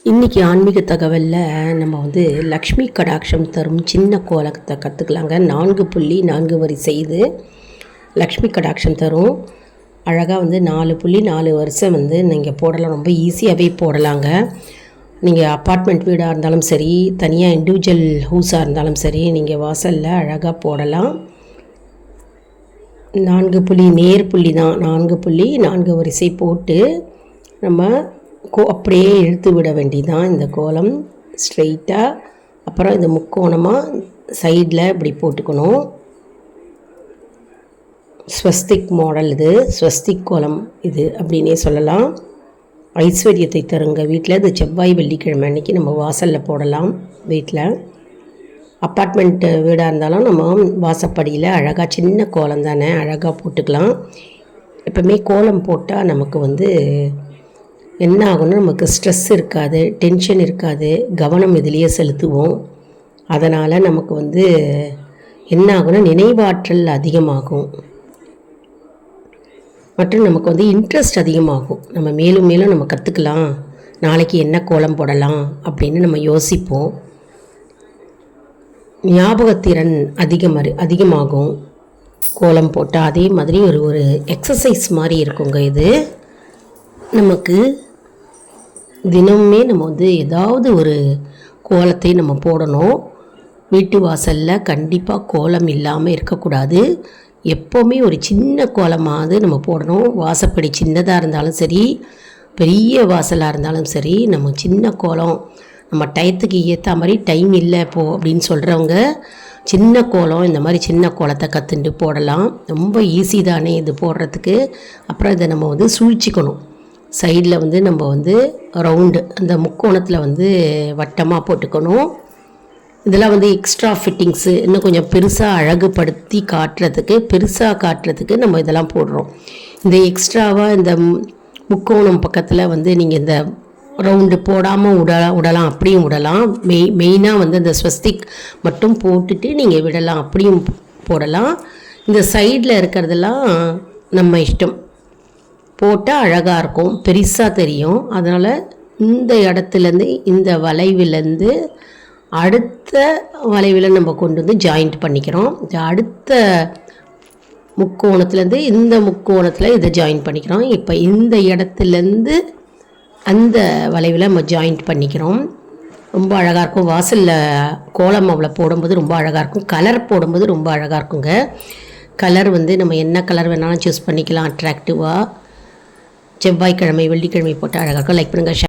இன்றைக்கி ஆன்மீக தகவலில் நம்ம லக்ஷ்மி கடாட்சம் தரும் சின்ன கோலத்தை கற்றுக்கலாங்க. 4.4 வரிசை இது லக்ஷ்மி கடாட்சம் தரும். அழகாக 4.4 வரிசை நீங்கள் போடலாம். ரொம்ப ஈஸியாகவே போடலாங்க. நீங்கள் அப்பார்ட்மெண்ட் வீடாக இருந்தாலும் சரி, தனியாக இண்டிவிஜுவல் ஹவுஸாக இருந்தாலும் சரி, நீங்கள் வாசலில் அழகாக போடலாம். 4 புள்ளி நேர் புள்ளி தான். 4.4 வரிசை போட்டு நம்ம அப்படியே இழுத்து விட வேண்டியதான். இந்த கோலம் ஸ்ட்ரெயிட்டாக, அப்புறம் இந்த முக்கோணமாக சைடில் இப்படி போட்டுக்கணும். ஸ்வஸ்திக் மாடல் இது, ஸ்வஸ்திக் கோலம் இது அப்படின்னே சொல்லலாம். ஐஸ்வர்யத்தை தருங்க வீட்டில். இது செவ்வாய் வெள்ளிக்கிழமை அன்றைக்கி நம்ம வாசலில் போடலாம். வீட்டில் அப்பார்ட்மெண்ட்டு வீடாக இருந்தாலும் நம்ம வாசப்படியில் அழகாக சின்ன கோலம் தானே, அழகாக போட்டுக்கலாம். எப்போவுமே கோலம் போட்டால் நமக்கு என்ன ஆகும்னா, நமக்கு ஸ்ட்ரெஸ் இருக்காது, டென்ஷன் இருக்காது, கவனம் இதிலேயே செலுத்துவோம். அதனால் நமக்கு என்ன ஆகும்னா, நினைவாற்றல் அதிகமாகும் மற்றும் நமக்கு இன்ட்ரெஸ்ட் அதிகமாகும். நம்ம மேலும் மேலும் நம்ம கற்றுக்கலாம், நாளைக்கு என்ன கோலம் போடலாம் அப்படின்னு நம்ம யோசிப்போம். ஞாபகத்திறன் அதிகமாகும் கோலம் போட்டால். அதே மாதிரி ஒரு எக்ஸசைஸ் மாதிரி இருக்குங்க இது. நமக்கு தினமுமே நம்ம ஏதாவது ஒரு கோலத்தை நம்ம போடணும். வீட்டு வாசலில் கண்டிப்பாக கோலம் இல்லாமல் இருக்கக்கூடாது. எப்போவுமே ஒரு சின்ன கோலமாவது நம்ம போடணும். வாசப்படி சின்னதாக இருந்தாலும் சரி, பெரிய வாசலாக இருந்தாலும் சரி, நம்ம சின்ன கோலம், நம்ம டயத்துக்கு ஏற்ற மாதிரி டைம் இல்லை அப்படின்னு சொல்கிறவங்க சின்ன கோலம், இந்த மாதிரி சின்ன கோலத்தை கற்றுண்டு போடலாம். ரொம்ப ஈஸி தானே இது போடுறதுக்கு. அப்புறம் இதை நம்ம சூழ்ச்சிக்கணும். சைடில் நம்ம ரவுண்டு, அந்த முக்கோணத்தில் வட்டமாக போட்டுக்கணும். இதெல்லாம் எக்ஸ்ட்ரா ஃபிட்டிங்ஸு, இன்னும் கொஞ்சம் பெருசாக அழகுபடுத்தி காட்டுறதுக்கு நம்ம இதெல்லாம் போடுறோம். இந்த எக்ஸ்ட்ராவாக இந்த முக்கோணம் பக்கத்தில் நீங்கள் இந்த ரவுண்டு போடாமல் விடலாம், அப்படியும் விடலாம். மெயினாக இந்த ஸ்வஸ்திக் மட்டும் போட்டுட்டு நீங்கள் விடலாம், அப்படியும் போடலாம். இந்த சைடில் இருக்கிறதெல்லாம் நம்ம இஷ்டம். போட்டால் அழகாக இருக்கும், பெருசாக தெரியும். அதனால் இந்த இடத்துலேருந்து, இந்த வளைவிலேருந்து அடுத்த வளைவில் நம்ம கொண்டு ஜாயிண்ட் பண்ணிக்கிறோம். அடுத்த முக்கோணத்துலேருந்து இந்த முக்கோணத்தில் இதை ஜாயின் பண்ணிக்கிறோம். இப்போ இந்த இடத்துலேருந்து அந்த வளைவில் நம்ம ஜாயிண்ட் பண்ணிக்கிறோம். ரொம்ப அழகாக இருக்கும். வாசலில் கோலம் அவ்வளோ போடும்போது ரொம்ப அழகாக இருக்கும். கலர் போடும்போது ரொம்ப அழகாக இருக்குங்க. கலர் நம்ம என்ன கலர் வேணாலும் சூஸ் பண்ணிக்கலாம் அட்ராக்டிவாக. செவ்வாய்க்கிழமை வெள்ளிக்கிழமை போட்டு அழகாக இருக்கும். லைக் பண்ணுங்கள்.